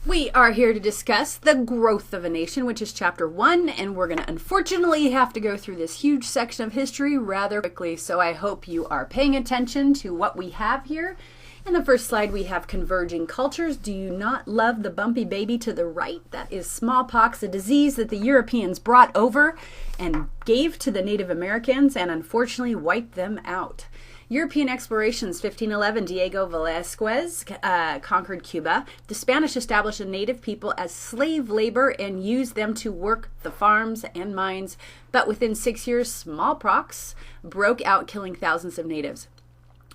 We are here to discuss the growth of a nation, which is chapter 1, and we're going to unfortunately have to go through this huge section of history rather quickly, so I hope you are paying attention to what we have here. In the first slide, we have Converging Cultures. Do you not love the bumpy baby to the right? That is smallpox, a disease that the Europeans brought over and gave to the Native Americans and unfortunately wiped them out. European explorations, 1511, Diego Velázquez conquered Cuba. The Spanish established a native people as slave labor and used them to work the farms and mines. But within 6 years, smallpox broke out, killing thousands of natives.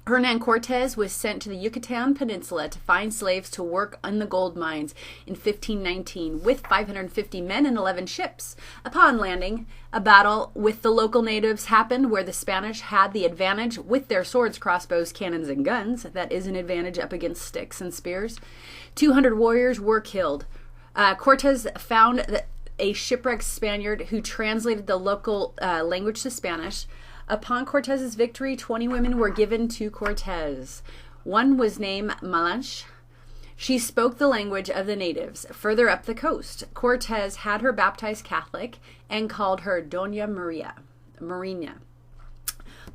Hernan Cortez was sent to the Yucatan Peninsula to find slaves to work on the gold mines in 1519 with 550 men and 11 ships. Upon landing, a battle with the local natives happened where the Spanish had the advantage with their swords, crossbows, cannons, and guns. That is an advantage up against sticks and spears. 200 warriors were killed. Cortez found a shipwrecked Spaniard who translated the local language to Spanish. Upon Cortez's victory, 20 women were given to Cortez. One was named Malanche. She spoke the language of the natives. Further up the coast, Cortez had her baptized Catholic and called her Doña Marina.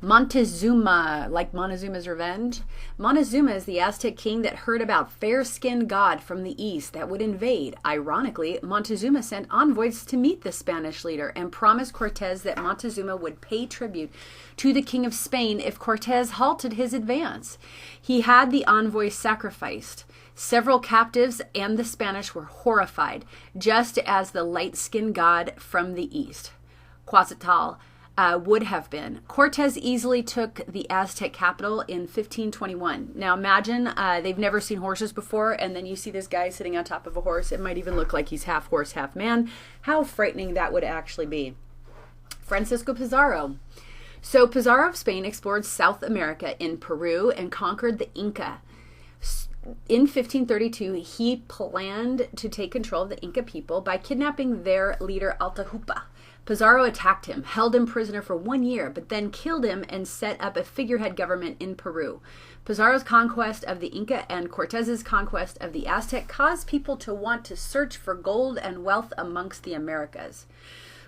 Montezuma, like Montezuma's Revenge. Montezuma is the Aztec king that heard about fair-skinned God from the east that would invade. Ironically, Montezuma sent envoys to meet the Spanish leader and promised Cortez that Montezuma would pay tribute to the king of Spain if Cortez halted his advance. He had the envoys sacrificed. Several captives and the Spanish were horrified, just as the light-skinned god from the east, Quetzalcoatl, would have been. Cortez easily took the Aztec capital in 1521. Now imagine they've never seen horses before, and then you see this guy sitting on top of a horse. It might even look like he's half horse, half man. How frightening that would actually be. Francisco Pizarro. So Pizarro of Spain explored South America in Peru and conquered the Inca. In 1532, he planned to take control of the Inca people by kidnapping their leader Atahualpa. Pizarro attacked him, held him prisoner for 1 year, but then killed him and set up a figurehead government in Peru. Pizarro's conquest of the Inca and Cortez's conquest of the Aztec caused people to want to search for gold and wealth amongst the Americas.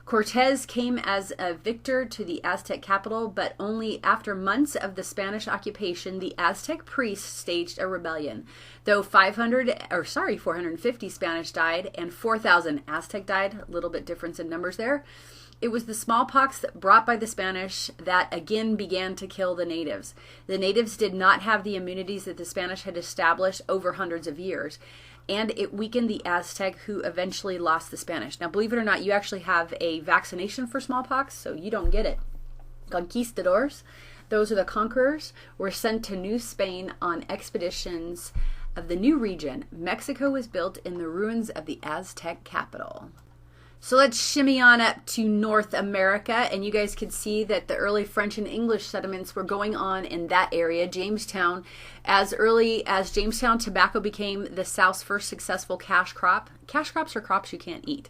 Cortez came as a victor to the Aztec capital, but only after months of the Spanish occupation, the Aztec priests staged a rebellion. Though 450 Spanish died and 4,000 Aztec died, a little bit difference in numbers there, it was the smallpox brought by the Spanish that again began to kill the natives. The natives did not have the immunities that the Spanish had established over hundreds of years, and it weakened the Aztec, who eventually lost the Spanish. Now, believe it or not, you actually have a vaccination for smallpox, so you don't get it. Conquistadors, those are the conquerors, were sent to New Spain on expeditions of the new region. Mexico was built in the ruins of the Aztec capital. So let's shimmy on up to North America, and you guys can see that the early French and English settlements were going on in that area. Jamestown, as early as Jamestown, tobacco became the South's first successful cash crop. Cash crops are crops you can't eat.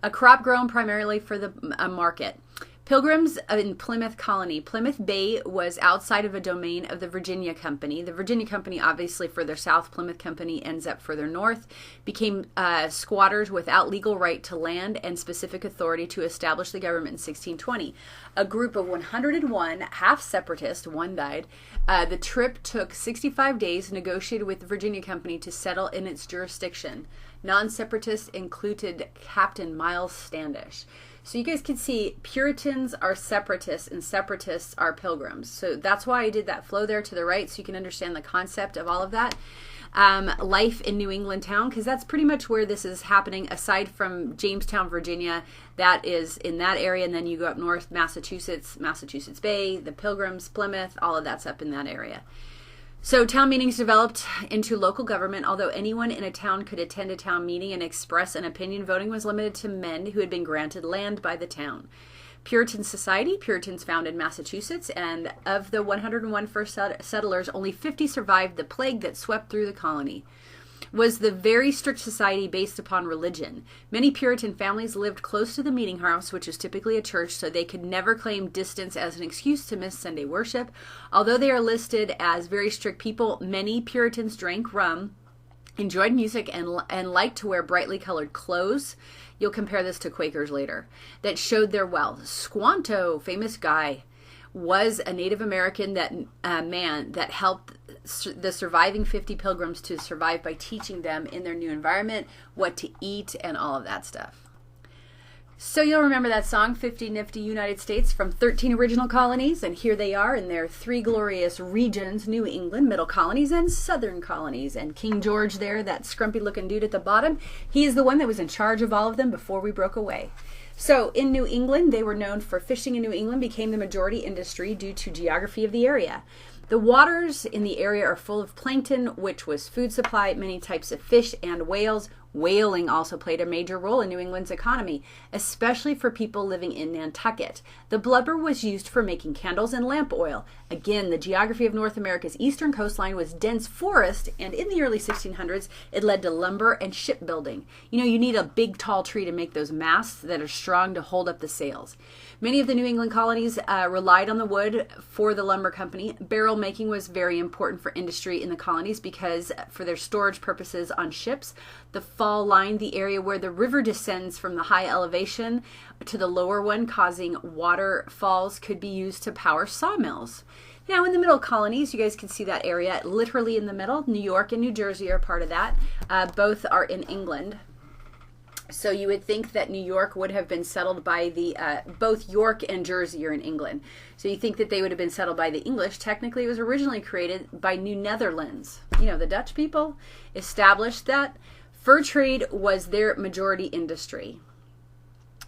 A crop grown primarily for the market. Pilgrims in Plymouth Colony. Plymouth Bay was outside of a domain of the Virginia Company. The Virginia Company, obviously further south, Plymouth Company ends up further north, became squatters without legal right to land and specific authority to establish the government in 1620. A group of 101, half separatist, one died. The trip took 65 days, negotiated with the Virginia Company to settle in its jurisdiction. Non-separatists included Captain Miles Standish. So you guys can see Puritans are separatists and separatists are pilgrims. So that's why I did that flow there to the right, so you can understand the concept of all of that. Life in New England town, because that's pretty much where this is happening, aside from Jamestown, Virginia. That is in that area, and then you go up north, Massachusetts Bay, the Pilgrims, Plymouth, all of that's up in that area. So town meetings developed into local government. Although anyone in a town could attend a town meeting and express an opinion, voting was limited to men who had been granted land by the town. Puritan Society, Puritans founded Massachusetts, and of the 101 first settlers, only 50 survived the plague that swept through the colony. Was the very strict society based upon religion. Many Puritan families lived close to the meeting house, which is typically a church, so they could never claim distance as an excuse to miss Sunday worship. Although they are listed as very strict people, many Puritans drank rum enjoyed music, and liked to wear brightly colored clothes. You'll compare this to Quakers later, that showed their wealth. Squanto, famous guy, was a Native American man that helped the surviving 50 pilgrims to survive by teaching them in their new environment what to eat and all of that stuff. So you'll remember that song, 50 Nifty United States, from 13 original colonies, and here they are in their three glorious regions: New England, Middle Colonies, and Southern Colonies. And King George there, that scrumpy looking dude at the bottom, he is the one that was in charge of all of them before we broke away. So in New England, they were known for fishing. In New England became the majority industry due to geography of the area. The waters in the area are full of plankton, which was food supply, many types of fish and whales. Whaling also played a major role in New England's economy, especially for people living in Nantucket. The blubber was used for making candles and lamp oil. Again, the geography of North America's eastern coastline was dense forest, and in the early 1600s, it led to lumber and shipbuilding. You know, you need a big, tall tree to make those masts that are strong to hold up the sails. Many of the New England colonies relied on the wood for the lumber company. Barrel making was very important for industry in the colonies because for their storage purposes on ships. The fall lined the area where the river descends from the high elevation to the lower one, causing waterfalls could be used to power sawmills. Now in the middle colonies, you guys can see that area literally in the middle. New York and New Jersey are part of that. Both are in England. So you would think that New York would have been settled by the, both York and Jersey are in England. So you think that they would have been settled by the English. Technically, it was originally created by New Netherlands. You know, the Dutch people established that. Fur trade was their majority industry.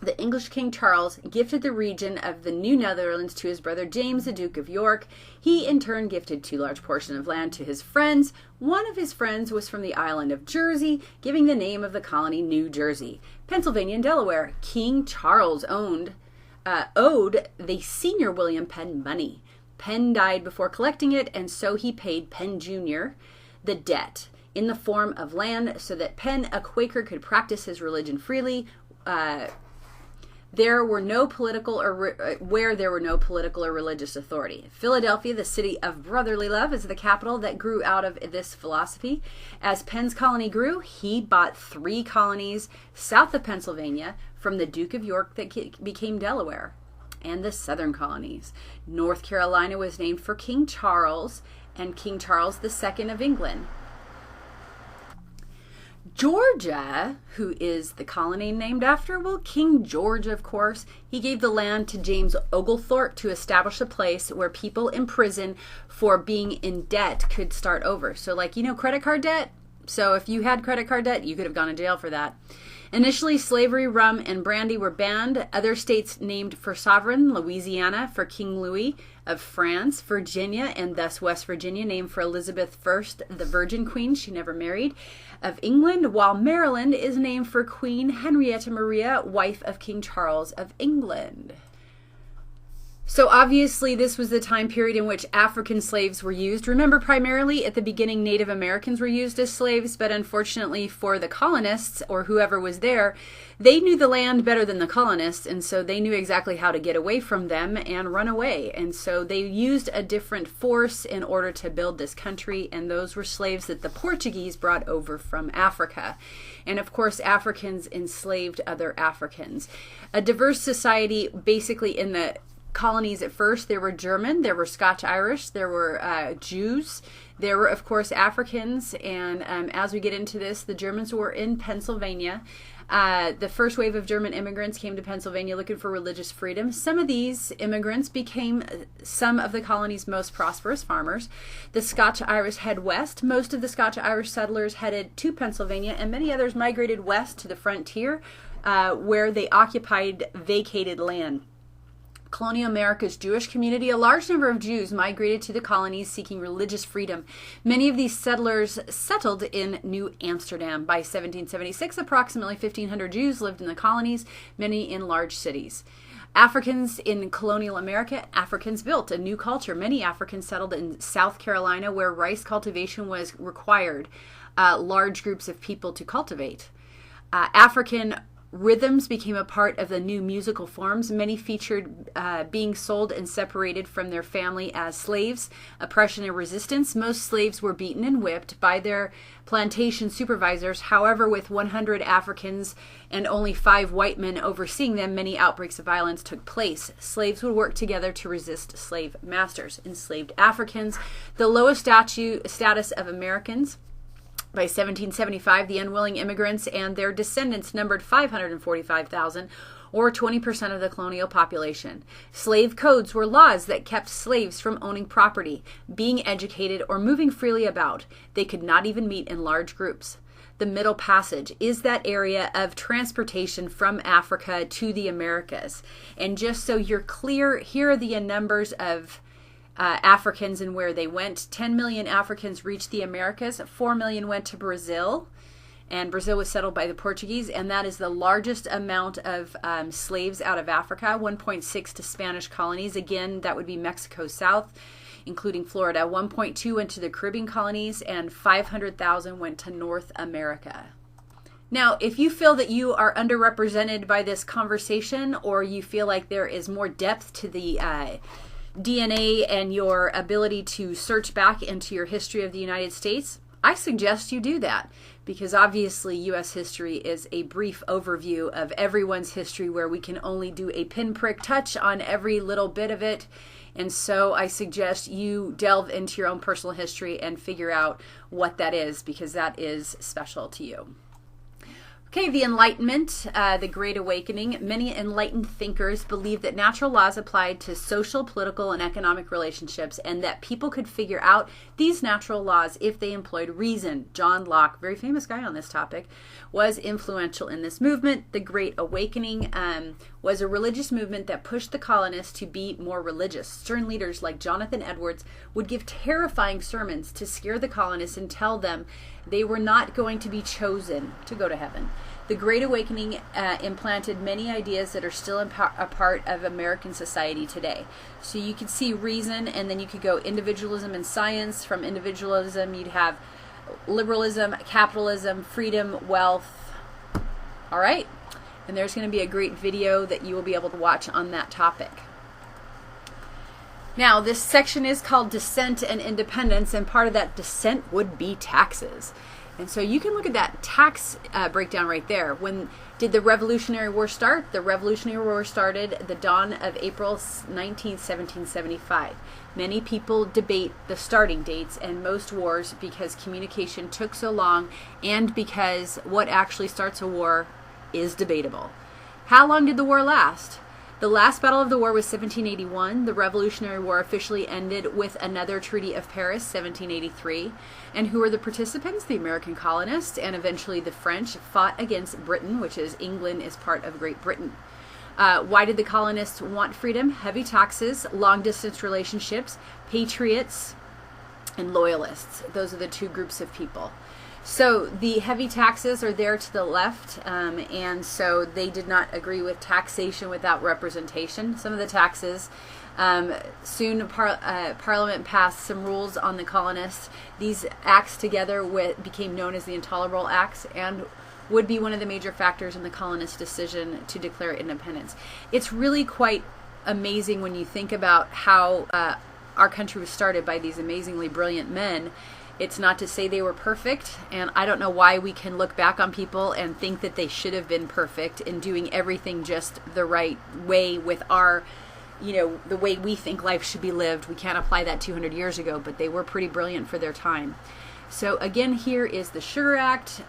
The English King Charles gifted the region of the New Netherlands to his brother James, the Duke of York. He, in turn, gifted 2 large portions of land to his friends. One of his friends was from the island of Jersey, giving the name of the colony New Jersey. Pennsylvania and Delaware. King Charles owed the senior William Penn money. Penn died before collecting it, and so he paid Penn Jr. the debt in the form of land so that Penn, a Quaker, could practice his religion freely. There were no political or religious authority. Philadelphia, the city of brotherly love, is the capital that grew out of this philosophy. As Penn's colony grew, he bought 3 colonies south of Pennsylvania from the Duke of York that became Delaware, and the southern colonies. North Carolina was named for King Charles and King Charles II of England. Georgia, who is the colony named after? Well, King George, of course. He gave the land to James Oglethorpe to establish a place where people in prison for being in debt could start over. So like, you know, credit card debt? So if you had credit card debt, you could have gone to jail for that. Initially, slavery, rum, and brandy were banned. Other states named for sovereign: Louisiana for King Louis of France, Virginia, and thus West Virginia, named for Elizabeth I, the Virgin Queen, she never married, of England, while Maryland is named for Queen Henrietta Maria, wife of King Charles of England. So obviously this was the time period in which African slaves were used. Remember, primarily at the beginning, Native Americans were used as slaves, but unfortunately for the colonists or whoever was there, they knew the land better than the colonists, and so they knew exactly how to get away from them and run away. And so they used a different force in order to build this country, and those were slaves that the Portuguese brought over from Africa. And of course, Africans enslaved other Africans. A diverse society basically in the colonies at first. There were German, there were Scotch-Irish, there were Jews, there were, of course, Africans, and as we get into this, the Germans were in Pennsylvania. The first wave of German immigrants came to Pennsylvania looking for religious freedom. Some of these immigrants became some of the colony's most prosperous farmers. The Scotch-Irish head west. Most of the Scotch-Irish settlers headed to Pennsylvania, and many others migrated west to the frontier, where they occupied vacated land. Colonial America's Jewish community, a large number of Jews migrated to the colonies seeking religious freedom. Many of these settlers settled in New Amsterdam. By 1776, approximately 1,500 Jews lived in the colonies, many in large cities. Africans in colonial America, Africans built a new culture. Many Africans settled in South Carolina, where rice cultivation was required, large groups of people to cultivate. African Rhythms became a part of the new musical forms. Many featured being sold and separated from their family as slaves. Oppression and resistance. Most slaves were beaten and whipped by their plantation supervisors. However, with 100 Africans and only 5 white men overseeing them, many outbreaks of violence took place. Slaves would work together to resist slave masters. Enslaved Africans. The lowest status of Americans. By 1775, the unwilling immigrants and their descendants numbered 545,000, or 20% of the colonial population. Slave codes were laws that kept slaves from owning property, being educated, or moving freely about. They could not even meet in large groups. The Middle Passage is that area of transportation from Africa to the Americas. And just so you're clear, here are the numbers of Africans and where they went. 10 million Africans reached the Americas. 4 million went to Brazil, and Brazil was settled by the Portuguese, and that is the largest amount of slaves out of Africa. 1.6 to Spanish colonies. Again, that would be Mexico South, including Florida. 1.2 went to the Caribbean colonies, and 500,000 went to North America. Now, if you feel that you are underrepresented by this conversation, or you feel like there is more depth to the DNA and your ability to search back into your history of the United States, I suggest you do that, because obviously U.S. history is a brief overview of everyone's history where we can only do a pinprick touch on every little bit of it. And so I suggest you delve into your own personal history and figure out what that is, because that is special to you. Okay, the Enlightenment, the Great Awakening. Many enlightened thinkers believed that natural laws applied to social, political, and economic relationships, and that people could figure out these natural laws if they employed reason. John Locke, very famous guy on this topic, was influential in this movement. The Great Awakening was a religious movement that pushed the colonists to be more religious. Stern leaders like Jonathan Edwards would give terrifying sermons to scare the colonists and tell them they were not going to be chosen to go to heaven. The Great Awakening implanted many ideas that are still a part of American society today. So you could see reason, and then you could go individualism and science. From individualism, you'd have liberalism, capitalism, freedom, wealth. All right. And there's going to be a great video that you will be able to watch on that topic. Now, this section is called Dissent and Independence, and part of that dissent would be taxes. And so you can look at that tax breakdown right there. When did the Revolutionary War start? The Revolutionary War started the dawn of April 1775. Many people debate the starting dates and most wars because communication took so long, and because what actually starts a war is debatable. How long did the war last? The last battle of the war was 1781. The Revolutionary War officially ended with another Treaty of Paris, 1783. And who were the participants? The American colonists and eventually the French fought against Britain, which is England is part of Great Britain. Why did the colonists want freedom? Heavy taxes, long-distance relationships, patriots, and loyalists. Those are the two groups of people. So the heavy taxes are there to the left, and so they did not agree with taxation without representation. Some of the taxes, soon Parliament passed some rules on the colonists. These acts together became known as the Intolerable Acts, and would be one of the major factors in the colonists' decision to declare independence. It's really quite amazing when you think about how our country was started by these amazingly brilliant men. It's not to say they were perfect, and I don't know why we can look back on people and think that they should have been perfect in doing everything just the right way with our, the way we think life should be lived. We can't apply that 200 years ago, but they were pretty brilliant for their time. So again, here is the Sugar Act,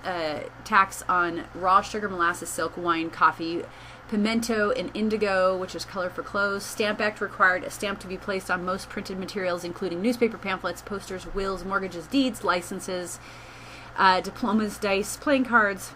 tax on raw sugar, molasses, silk, wine, coffee, pimento, and indigo, which is color for clothes. Stamp Act required a stamp to be placed on most printed materials, including newspaper, pamphlets, posters, wills, mortgages, deeds, licenses, diplomas, dice, playing cards.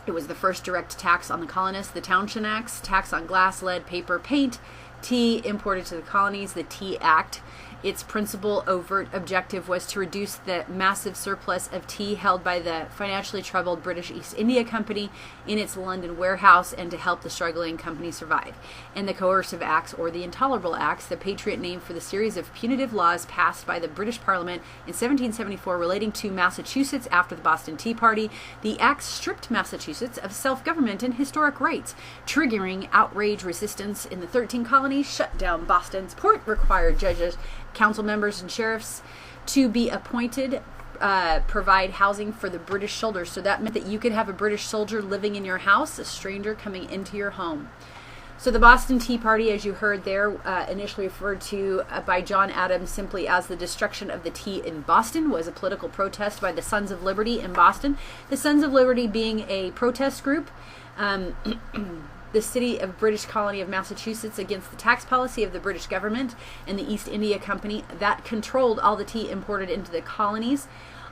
It was the first direct tax on the colonists. The Townshend Acts, tax on glass, lead, paper, paint, tea imported to the colonies. The Tea Act Its principal overt objective was to reduce the massive surplus of tea held by the financially troubled British East India Company in its London warehouse and to help the struggling company survive. And the Coercive Acts, or the Intolerable Acts, the Patriot name for the series of punitive laws passed by the British Parliament in 1774 relating to Massachusetts after the Boston Tea Party. The acts stripped Massachusetts of self-government and historic rights, triggering outrage, resistance in the 13 colonies, shut down Boston's port, required judges, council members, and sheriffs to be appointed, provide housing for the British soldiers. So that meant that you could have a British soldier living in your house, a stranger coming into your home. So the Boston Tea Party, as you heard there, initially referred to by John Adams simply as the destruction of the tea in Boston, was a political protest by the Sons of Liberty in Boston. The Sons of Liberty being a protest group, the city of British colony of Massachusetts against the tax policy of the British government and the East India Company that controlled all the tea imported into the colonies.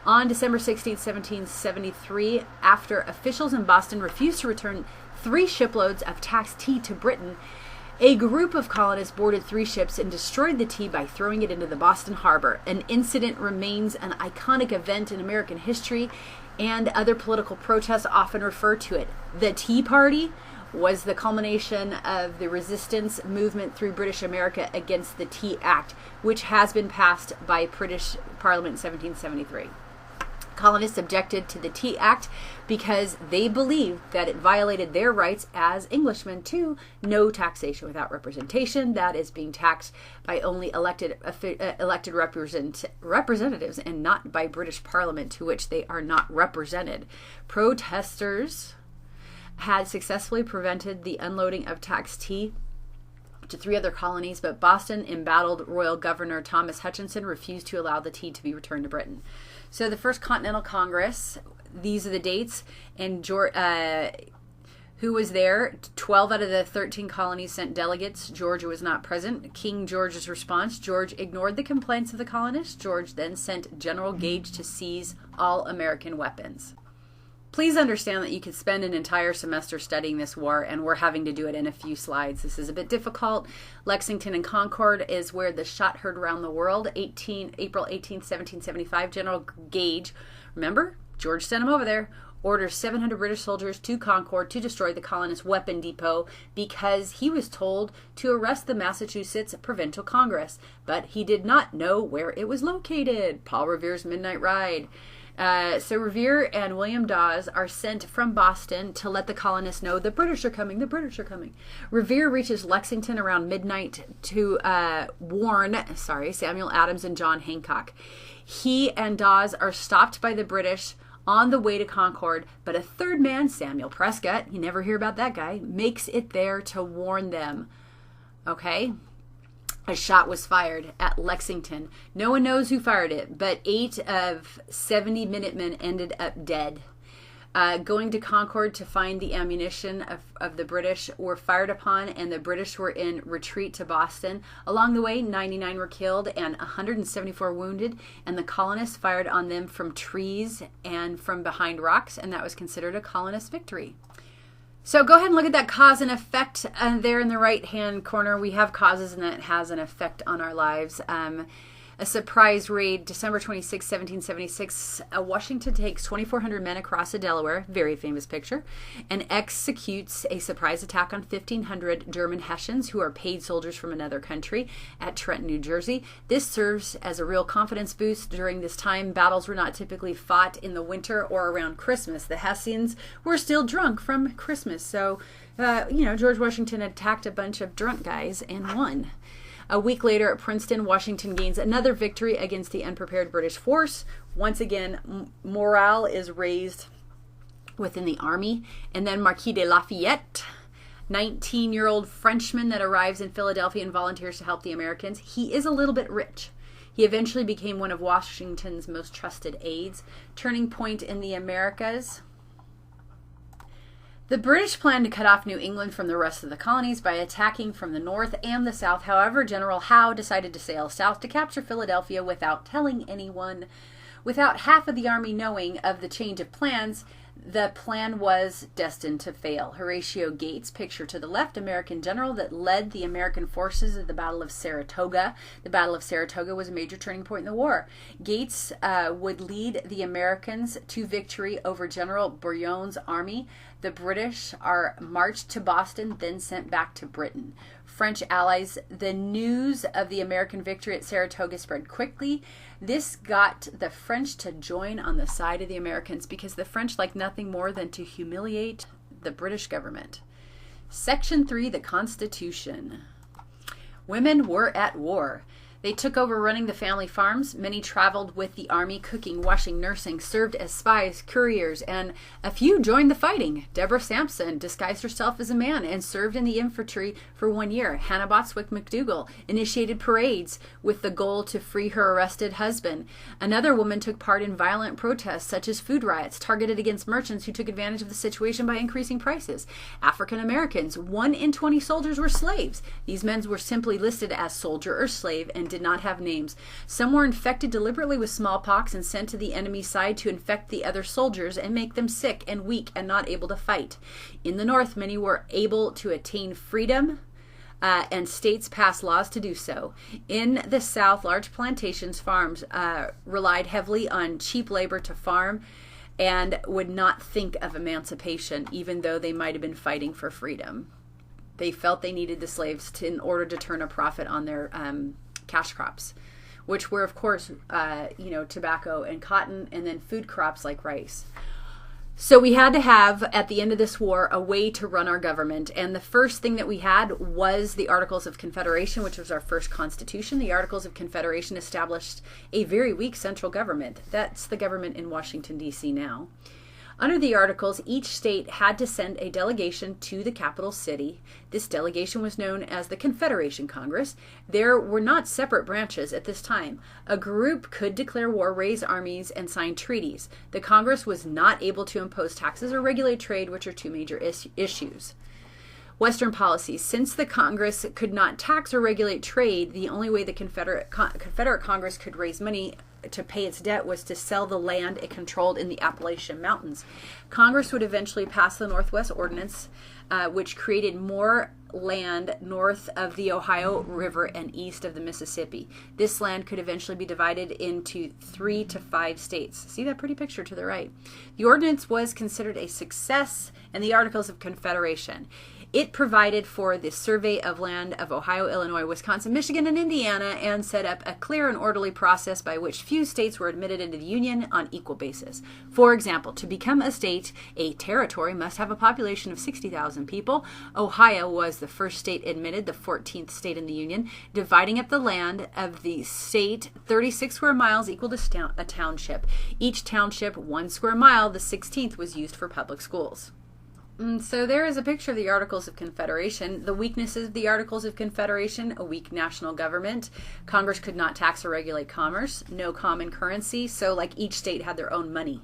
On December 16, 1773, after officials in Boston refused to return 3 shiploads of taxed tea to Britain, a group of colonists boarded 3 ships and destroyed the tea by throwing it into the Boston harbor. An incident remains an iconic event in American history, and other political protests often refer to it. The Tea Party was the culmination of the resistance movement through British America against the Tea Act, which has been passed by British Parliament in 1773. Colonists objected to the Tea Act because they believed that it violated their rights as Englishmen to no taxation without representation, that is, being taxed by only elected representatives and not by British Parliament, to which they are not represented. Protesters had successfully prevented the unloading of taxed tea to 3 other colonies, but Boston embattled Royal Governor Thomas Hutchinson refused to allow the tea to be returned to Britain. So the First Continental Congress, these are the dates, and who was there? 12 out of the 13 colonies sent delegates. Georgia was not present. King George's response: George ignored the complaints of the colonists. George then sent General Gage to seize all American weapons. Please understand that you could spend an entire semester studying this war, and we're having to do it in a few slides. This is a bit difficult. Lexington and Concord is where the shot heard around the world. April 18th, 1775, General Gage, remember, George sent him over there, orders 700 British soldiers to Concord to destroy the colonist weapon depot because he was told to arrest the Massachusetts Provincial Congress, but he did not know where it was located. Paul Revere's Midnight Ride. So Revere and William Dawes are sent from Boston to let the colonists know the British are coming, the British are coming. Revere reaches Lexington around midnight to warn Samuel Adams and John Hancock. He and Dawes are stopped by the British on the way to Concord, but a third man, Samuel Prescott, you never hear about that guy, makes it there to warn them. Okay? A shot was fired at Lexington. No one knows who fired it, but 8 of 70 Minutemen ended up dead. Going to Concord to find the ammunition of the British were fired upon, and the British were in retreat to Boston. Along the way, 99 were killed and 174 wounded, and the colonists fired on them from trees and from behind rocks, and that was considered a colonist victory. So go ahead and look at that cause and effect there in the right-hand corner. We have causes, and that has an effect on our lives. A surprise raid, December 26, 1776. Washington takes 2,400 men across the Delaware, very famous picture, and executes a surprise attack on 1,500 German Hessians who are paid soldiers from another country at Trenton, New Jersey. This serves as a real confidence boost. During this time, battles were not typically fought in the winter or around Christmas. The Hessians were still drunk from Christmas. So, George Washington attacked a bunch of drunk guys and won. A week later at Princeton, Washington gains another victory against the unprepared British force. Once again, morale is raised within the army. And then Marquis de Lafayette, 19-year-old Frenchman that arrives in Philadelphia and volunteers to help the Americans. He is a little bit rich. He eventually became one of Washington's most trusted aides. Turning point in the Americas. The British planned to cut off New England from the rest of the colonies by attacking from the north and the south. However, General Howe decided to sail south to capture Philadelphia without telling anyone. Without half of the army knowing of the change of plans, The plan was destined to fail. Horatio Gates, picture to the left, American general that led the American forces at the Battle of Saratoga. The Battle of Saratoga was a major turning point in the war. Gates would lead the Americans to victory over General Burgoyne's army. The British are marched to Boston, then sent back to Britain. French allies, the news of the American victory at Saratoga spread quickly. This got the French to join on the side of the Americans because the French like nothing more than to humiliate the British government. Section 3, the Constitution. Women were at war. They took over running the family farms. Many traveled with the army, cooking, washing, nursing, served as spies, couriers, and a few joined the fighting. Deborah Sampson disguised herself as a man and served in the infantry for 1 year. Hannah Botswick McDougall initiated parades with the goal to free her arrested husband. Another woman took part in violent protests, such as food riots targeted against merchants who took advantage of the situation by increasing prices. African Americans, 1 in 20 soldiers were slaves. These men were simply listed as soldier or slave and did not have names. Some were infected deliberately with smallpox and sent to the enemy's side to infect the other soldiers and make them sick and weak and not able to fight. In the North, many were able to attain freedom, and states passed laws to do so. In the South, large plantations, farms relied heavily on cheap labor to farm and would not think of emancipation, even though they might have been fighting for freedom. They felt they needed the slaves in order to turn a profit on their cash crops, which were, of course, tobacco and cotton, and then food crops like rice. So we had to have, at the end of this war, a way to run our government. And the first thing that we had was the Articles of Confederation, which was our first constitution. The Articles of Confederation established a very weak central government. That's the government in Washington, D.C. now. Under the Articles, each state had to send a delegation to the capital city. This delegation was known as the Confederation Congress. There were not separate branches at this time. A group could declare war, raise armies, and sign treaties. The Congress was not able to impose taxes or regulate trade, which are two major issues. Western policies. Since the Congress could not tax or regulate trade, the only way the Confederate Congress could raise money to pay its debt was to sell the land it controlled in the Appalachian Mountains. Congress would eventually pass the Northwest Ordinance, which created more land north of the Ohio River and east of the Mississippi. This land could eventually be divided into 3 to 5 states. See that pretty picture to the right? The ordinance was considered a success in the Articles of Confederation. It provided for the survey of land of Ohio, Illinois, Wisconsin, Michigan, and Indiana, and set up a clear and orderly process by which few states were admitted into the Union on equal basis. For example, to become a state, a territory must have a population of 60,000 people. Ohio was the first state admitted, the 14th state in the Union, dividing up the land of the state 36 square miles equal to a township. Each township 1 square mile, the 16th, was used for public schools. So there is a picture of the Articles of Confederation. The weaknesses of the Articles of Confederation: a weak national government. Congress could not tax or regulate commerce. No common currency. So like each state had their own money,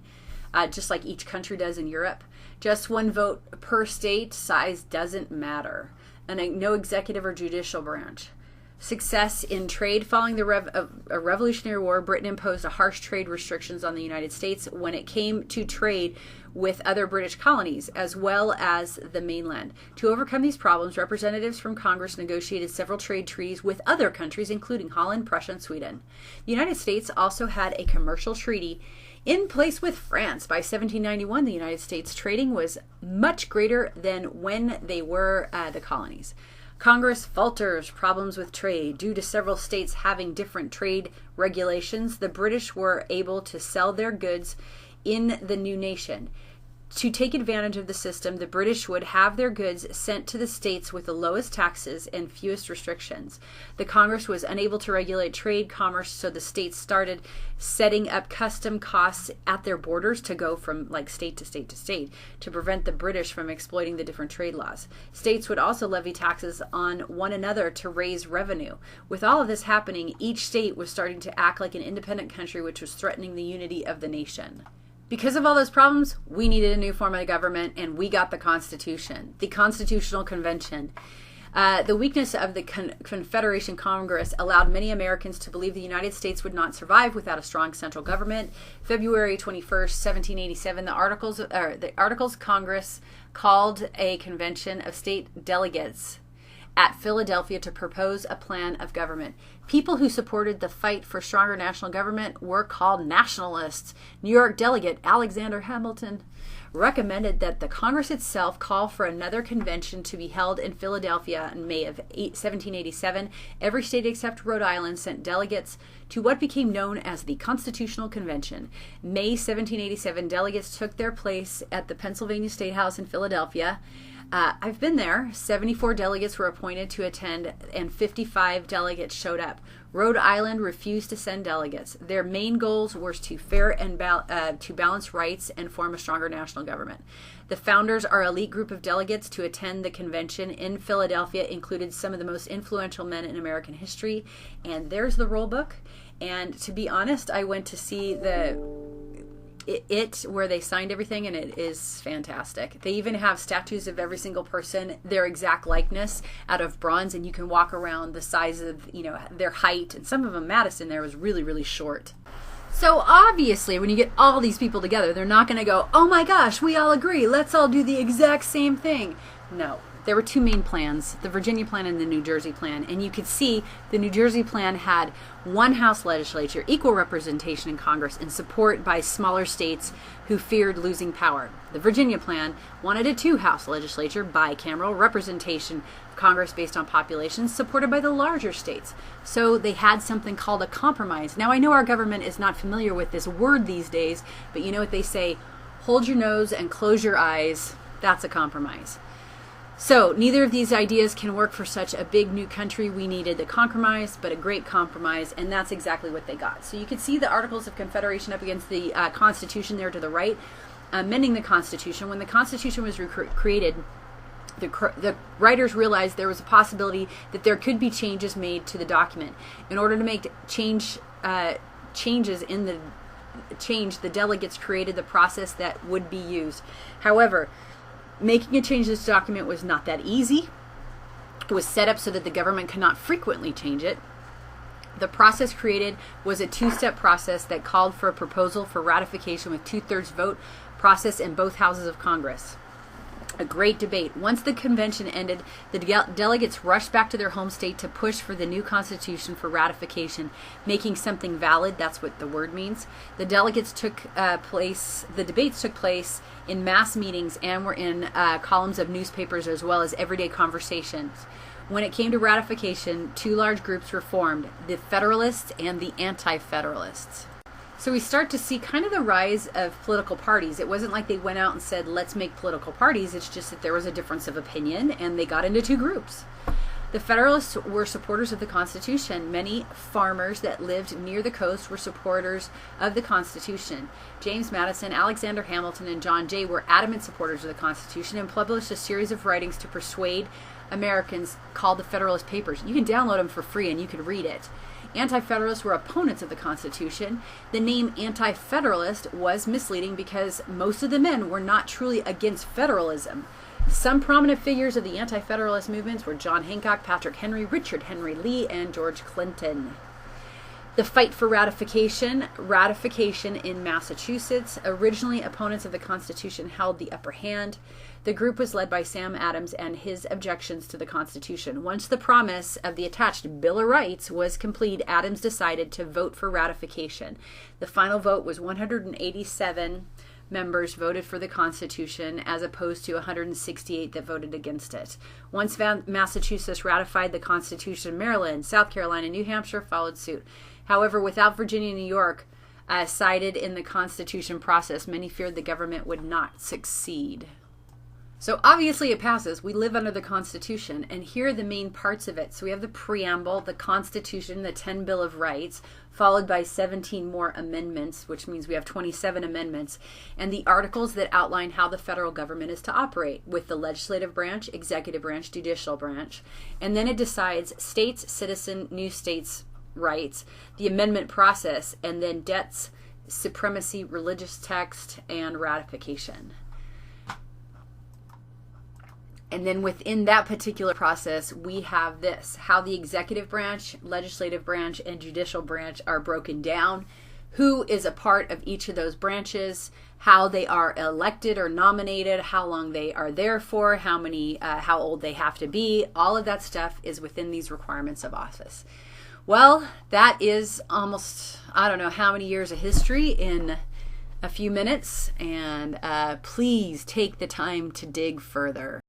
just like each country does in Europe. Just 1 vote per state. Size doesn't matter. And no executive or judicial branch. Success in trade. Following the Revolutionary War, Britain imposed harsh trade restrictions on the United States when it came to trade with other British colonies, as well as the mainland. To overcome these problems, representatives from Congress negotiated several trade treaties with other countries, including Holland, Prussia, and Sweden. The United States also had a commercial treaty in place with France. By 1791, the United States trading was much greater than when they were the colonies. Congress falters problems with trade. Due to several states having different trade regulations, the British were able to sell their goods in the new nation. To take advantage of the system, the British would have their goods sent to the states with the lowest taxes and fewest restrictions. The Congress was unable to regulate trade, commerce, so the states started setting up custom costs at their borders to go from like state to state to state to prevent the British from exploiting the different trade laws. States would also levy taxes on one another to raise revenue. With all of this happening, each state was starting to act like an independent country, which was threatening the unity of the nation. Because of all those problems, we needed a new form of government, and we got the Constitution, the Constitutional Convention. The weakness of the Confederation Congress allowed many Americans to believe the United States would not survive without a strong central government. February 21st, 1787, the Articles of Congress called a convention of state delegates at Philadelphia to propose a plan of government. People who supported the fight for stronger national government were called nationalists. New York delegate Alexander Hamilton recommended that the Congress itself call for another convention to be held in Philadelphia in May of 1787. Every state except Rhode Island sent delegates to what became known as the Constitutional Convention. May 1787, delegates took their place at the Pennsylvania State House in Philadelphia. I've been there. 74 delegates were appointed to attend, and 55 delegates showed up. Rhode Island refused to send delegates. Their main goals were to to balance rights and form a stronger national government. The founders, our elite group of delegates to attend the convention in Philadelphia, included some of the most influential men in American history. And there's the roll book. And to be honest, I went to see where they signed everything, and it is fantastic. They even have statues of every single person, their exact likeness, out of bronze, and you can walk around the size of their height. And some of them, Madison there was really, really short. So obviously when you get all these people together, they're not going to go, oh my gosh, we all agree, let's all do the exact same thing. No. There were two main plans, the Virginia plan and the New Jersey plan. And you could see the New Jersey plan had one House legislature, equal representation in Congress, and support by smaller states who feared losing power. The Virginia plan wanted a two-House legislature, bicameral representation of Congress based on population, supported by the larger states. So they had something called a compromise. Now, I know our government is not familiar with this word these days, but you know what they say, hold your nose and close your eyes. That's a compromise. So neither of these ideas can work for such a big new country. We needed the compromise, but a great compromise, and that's exactly what they got. So you can see the Articles of Confederation up against the Constitution there to the right, amending the Constitution. When the Constitution was created, the writers realized there was a possibility that there could be changes made to the document. In order to make changes in the delegates created the process that would be used. However, making a change to this document was not that easy. It was set up so that the government could not frequently change it. The process created was a two-step process that called for a proposal for ratification with two-thirds vote process in both houses of Congress. A great debate. Once the convention ended, the delegates rushed back to their home state to push for the new Constitution for ratification, making something valid. That's what the word means. The debates took place in mass meetings and were in columns of newspapers as well as everyday conversations. When it came to ratification, two large groups were formed, the Federalists and the Anti-Federalists. So we start to see kind of the rise of political parties. It wasn't like they went out and said, let's make political parties. It's just that there was a difference of opinion, and they got into two groups. The Federalists were supporters of the Constitution. Many farmers that lived near the coast were supporters of the Constitution. James Madison, Alexander Hamilton, and John Jay were adamant supporters of the Constitution and published a series of writings to persuade Americans called the Federalist Papers. You can download them for free and you can read it. Anti-Federalists were opponents of the Constitution. The name Anti-Federalist was misleading because most of the men were not truly against federalism. Some prominent figures of the Anti-Federalist movements were John Hancock, Patrick Henry, Richard Henry Lee, and George Clinton. The fight for ratification in Massachusetts. Originally, opponents of the Constitution held the upper hand. The group was led by Sam Adams and his objections to the Constitution. Once the promise of the attached Bill of Rights was complete, Adams decided to vote for ratification. The final vote was 187 members voted for the Constitution as opposed to 168 that voted against it. Once Massachusetts ratified the Constitution, Maryland, South Carolina, and New Hampshire followed suit. However, without Virginia and New York cited in the Constitution process, many feared the government would not succeed. So obviously it passes. We live under the Constitution, and here are the main parts of it. So we have the preamble, the Constitution, the 10 Bill of Rights, followed by 17 more amendments, which means we have 27 amendments, and the articles that outline how the federal government is to operate with the legislative branch, executive branch, judicial branch. And then it decides states, citizen, new states' rights, the amendment process, and then debts, supremacy, religious text, and ratification. And then within that particular process, we have this, how the executive branch, legislative branch, and judicial branch are broken down, who is a part of each of those branches, how they are elected or nominated, how long they are there for, how old they have to be. All of that stuff is within these requirements of office. Well, that is almost, I don't know how many years of history in a few minutes, and please take the time to dig further.